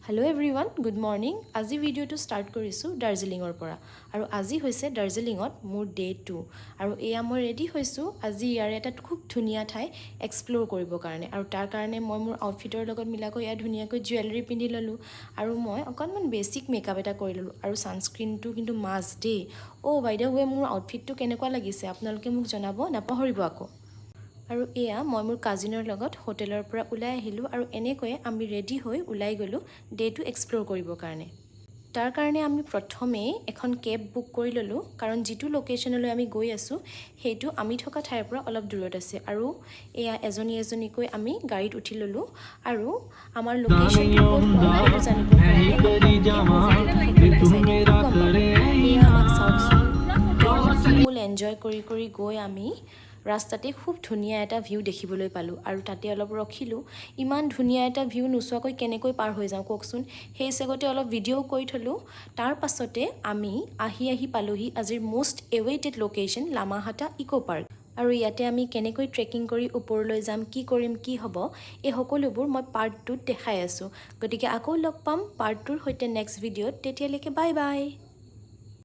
Hello everyone, good morning. আজি ভিডিওটো start কৰিছোঁ দাৰ্জিলিঙৰ পৰা আৰু আজি হৈছে দাৰ্জিলিঙত মোৰ ডে 2 আৰু এয়া মই ৰেডি হৈছোঁ আজি ইয়াৰ এটা খুব ধুনীয়া ঠাই এক্সপ্লোৰ কৰিবৰ কাৰণে আৰু তাৰ কাৰণে মই মোৰ আউটফিটৰ লগত মিলাকৈ এয়া ধুনীয়াকৈ জুৱেলাৰী পিন্ধি ল'লোঁ আৰু মই অকণমান বেছিক মেকআপ এটা কৰি ল'লোঁ আৰু ছানস্ক্ৰীনটো কিন্তু মাষ্ট দেই বাই দ্য ৱে মোৰ আউটফিটটো কেনেকুৱা লাগিছে আপোনালোকে মোক জনাব নাপাহৰিব আকৌ আৰু এয়া মই মোৰ কাজিনৰ লগত হোটেলৰ পৰা ওলাই আহিলোঁ আৰু এনেকৈয়ে আমি ৰেডি হৈ ওলাই গ'লোঁ ডেটো এক্সপ্ল'ৰ কৰিবৰ কাৰণে তাৰ কাৰণে আমি প্ৰথমেই এখন কেব বুক কৰি ল'লোঁ কাৰণ যিটো লোকেশ্যনলৈ আমি গৈ আছোঁ সেইটো আমি থকা ঠাইৰ পৰা অলপ দূৰত আছে আৰু এয়া এজনীকৈ আমি গাড়ীত উঠি ল'লোঁ আৰু আমাৰ লোকেশ্যনটো ক'ত হয় সেইটো জানিবৰ কাৰণে এয়া আমাক চাওকচোন ফুল এনজয় কৰি গৈ আমি ৰাস্তাতে খুব ধুনীয়া এটা ভিউ দেখিবলৈ পালোঁ আৰু তাতে অলপ ৰখিলোঁ ইমান ধুনীয়া এটা ভিউ নোচোৱাকৈ কেনেকৈ পাৰ হৈ যাওঁ কওকচোন সেই চেগতে অলপ ভিডিঅ' কৰি থলোঁ তাৰ পাছতে আমি আহি পালোহি আজিৰ most awaited location Lamahata eco park আৰু ইয়াতে আমি কেনেকৈ ট্ৰেকিং কৰি ওপৰলৈ যাম কি কৰিম কি হ'ব এই সকলোবোৰ মই পাৰ্ট 2ত দেখাই আছোঁ গতিকে আকৌ লগ পাম পাৰ্ট 2ৰ সৈতে নেক্সট ভিডিঅ'ত তেতিয়ালৈকে বাই বাই